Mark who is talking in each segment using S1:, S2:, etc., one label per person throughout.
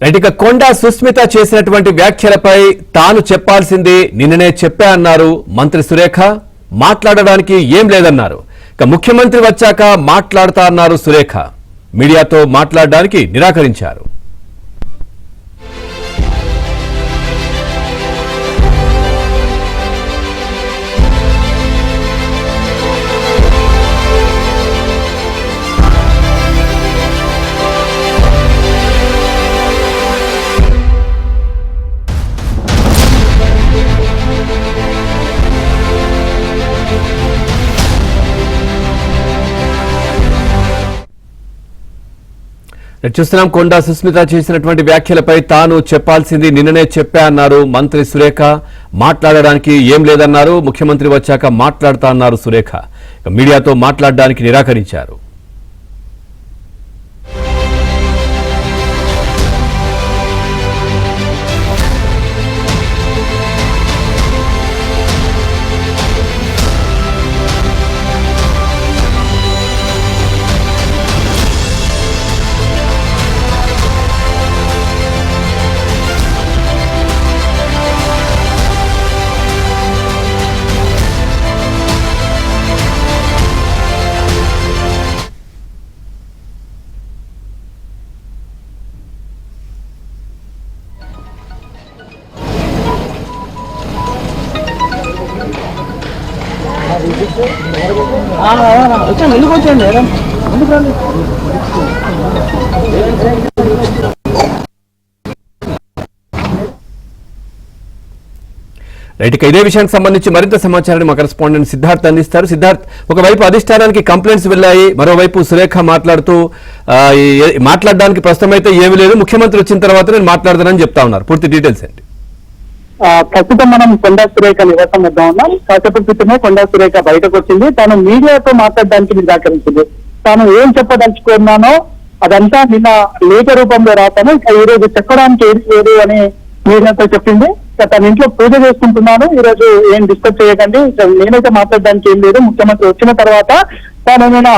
S1: ఇక కొండా సుస్మిత చేసినటువంటి వ్యాఖ్యలపై తాను చెప్పాల్సింది నిన్ననే చెప్పా అన్నారు మంత్రి సురేఖ. మాట్లాడడానికి ఏం లేదన్నారు. ఇక ముఖ్యమంత్రి వచ్చాక మాట్లాడతా అన్నారు సురేఖ. మీడియాతో మాట్లాడడానికి నిరాకరించారు. చూస్తున్నాం కొండా సుస్మిత చేసినటువంటి వ్యాఖ్యలపై తాను చెప్పాల్సింది నిన్ననే చెప్పా అన్నారు మంత్రి సురేఖ. మాట్లాడడానికి ఏం లేదన్నారు. ముఖ్యమంత్రి వచ్చాక మాట్లాడతా అన్నారు సురేఖ. మీడియాతో మాట్లాడడానికి నిరాకరించారు.
S2: ఎందుకు వచ్చండి
S1: రైట్. ఇదే విషయానికి సంబంధించి మరింత సమాచారాన్ని మా కరెస్పాండెంట్ సిద్ధార్థ్ అందిస్తారు. సిద్ధార్థ్, ఒకవైపు అధిష్టానానికి కంప్లైంట్స్ వెళ్ళాయి, మరోవైపు సురేఖ మాట్లాడుతూ మాట్లాడడానికి ప్రస్తుతం అయితే ఏమీ లేదు, ముఖ్యమంత్రి వచ్చిన తర్వాత నేను మాట్లాడతానని చెప్తా ఉన్నారు. పూర్తి డీటెయిల్స్ ఏంటి?
S2: ప్రస్తుతం మనం కొండా సురేఖ నివాసం వద్ద ఉన్నాం. కాసేపటి క్రితమే కొండా సురేఖ బయటకు వచ్చింది. తాను మీడియాతో మాట్లాడడానికి నిరాకరించింది. తాను ఏం చెప్పదలుచుకున్నానో అదంతా నిన్న లేఖ రూపంలో రాతాను, ఇక ఈ రోజు చెప్పడానికి ఏది లేదు అని మీడియాతో చెప్పింది. తన ఇంట్లో పూజ చేసుకుంటున్నాను, ఈ రోజు ఏం డిస్కస్ చేయకండి, నేనైతే మాట్లాడడానికి ఏం లేదు, ముఖ్యమంత్రి వచ్చిన తర్వాత తాను ఏమైనా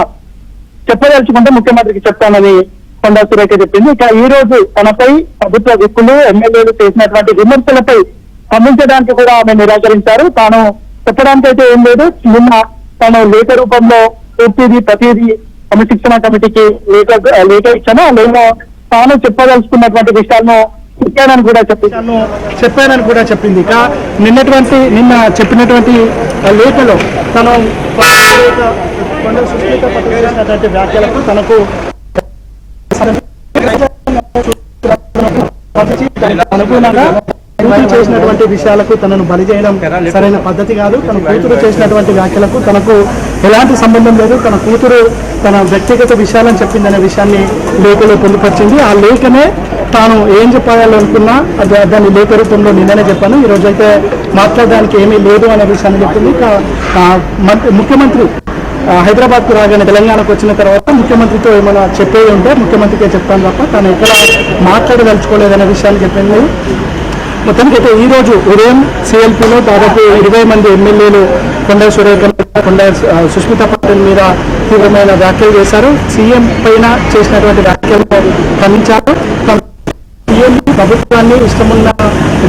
S2: చెప్పదలుచుకుంటే ముఖ్యమంత్రికి చెప్తానని కొండా సురేఖ చెప్పింది. ఇక ఈ రోజు తనపై ప్రభుత్వ వ్యక్తులు ఎమ్మెల్యేలు చేసినటువంటి విమర్శలపై స్పందించడానికి కూడా ఆమె నిరాకరించారు. తాను చెప్పడానికి అయితే ఏం లేదు. నిన్న తాను లేఖ రూపంలో పూర్తిది ప్రతిదీ క్రమశిక్షణ కమిటీకి లేఖ ఇచ్చాను. లేఖలో తాను చెప్పదలుచుకున్నటువంటి విషయాలను చెప్పానని కూడా చెప్పింది. ఇక నిన్న చెప్పినటువంటి లేఖలో తను చేసినటువంటి వ్యాఖ్యలకు తనకు అనుగుణంగా కూతురు చేసినటువంటి విషయాలకు తనను బలి చేయడం సరైన పద్ధతి కాదు. తన కూతురు చేసినటువంటి వ్యాఖ్యలకు తనకు ఎలాంటి సంబంధం లేదు. తన కూతురు తన వ్యక్తిగత విషయాలను చెప్పిందనే విషయాన్ని లేఖలో పొందుపరిచింది. ఆ లేఖనే తాను ఏం చెప్పాలనుకున్నా దాన్ని లేఖ రూపంలో నిన్ననే చెప్పాను. ఈ రోజు అయితే మాట్లాడడానికి ఏమీ లేదు అనే విషయాన్ని చెప్పింది. ముఖ్యమంత్రి హైదరాబాద్కు రాగానే తెలంగాణకు వచ్చిన తర్వాత ముఖ్యమంత్రితో ఏమైనా చెప్పేది ఉంటే ముఖ్యమంత్రికే చెప్తాను తప్ప తాను ఎక్కడ మాట్లాడదలుచుకోలేదనే విషయాన్ని చెప్పింది. మొత్తానికి అయితే ఈ రోజు ఉదయం సిఎల్పీలో దాదాపు 20 మంది ఎమ్మెల్యేలు కొండా సురేఖ, కొండా సుస్మిత పటేల్ మీద తీవ్రమైన వ్యాఖ్యలు చేశారు. సీఎం పైన చేసినటువంటి వ్యాఖ్యలు ఖండించారు. సీఎం ప్రభుత్వాన్ని ఇష్టమున్న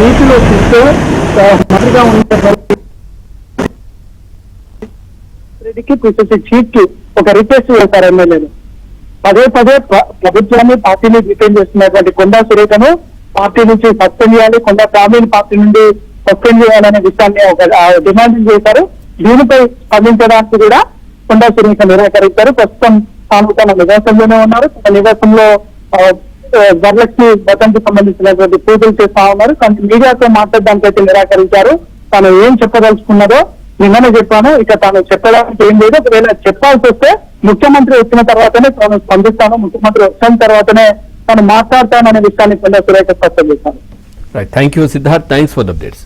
S2: రీతిలో చూస్తే మంత్రిగా ఉన్నటువంటి పిసిసి చీఫ్ కి ఒక రిక్వెస్ట్ చేశారు ఎమ్మెల్యేలు. పదే ప్రభుత్వాన్ని పార్టీని డిఫెండ్ చేస్తున్నటువంటి కొండా సురేఖను పార్టీ నుంచి సస్పెండ్ చేయాలి, కొండా ఫ్యామిలీ పార్టీ నుండి సస్పెండ్ చేయాలనే విషయాన్ని ఒక డిమాండ్ చేశారు. దీనిపై స్పందించడానికి కూడా కొండా సురేఖ నిరాకరించారు. ప్రస్తుతం తాను తన నివాసంలోనే ఉన్నారు. తన నివాసంలో వరలక్ష్మి వ్రతానికి సంబంధించినటువంటి పూజలు చేస్తా ఉన్నారు. కానీ మీడియాతో మాట్లాడడానికి అయితే నిరాకరించారు. తాను ఏం చెప్పదలుచుకున్నదో నిన్ననే చెప్పాను, ఇక తాను చెప్పడానికి ఏం లేదు. ఒకవేళ చెప్పాల్సి వస్తే ముఖ్యమంత్రి వచ్చిన తర్వాతనే తాను స్పందిస్తాను, ముఖ్యమంత్రి వచ్చిన తర్వాతనే తాను మాట్లాడతాననే విషయాన్ని కొండా సురేఖ స్పష్టం చేశాను.
S1: Thank you Siddharth, thanks for the updates.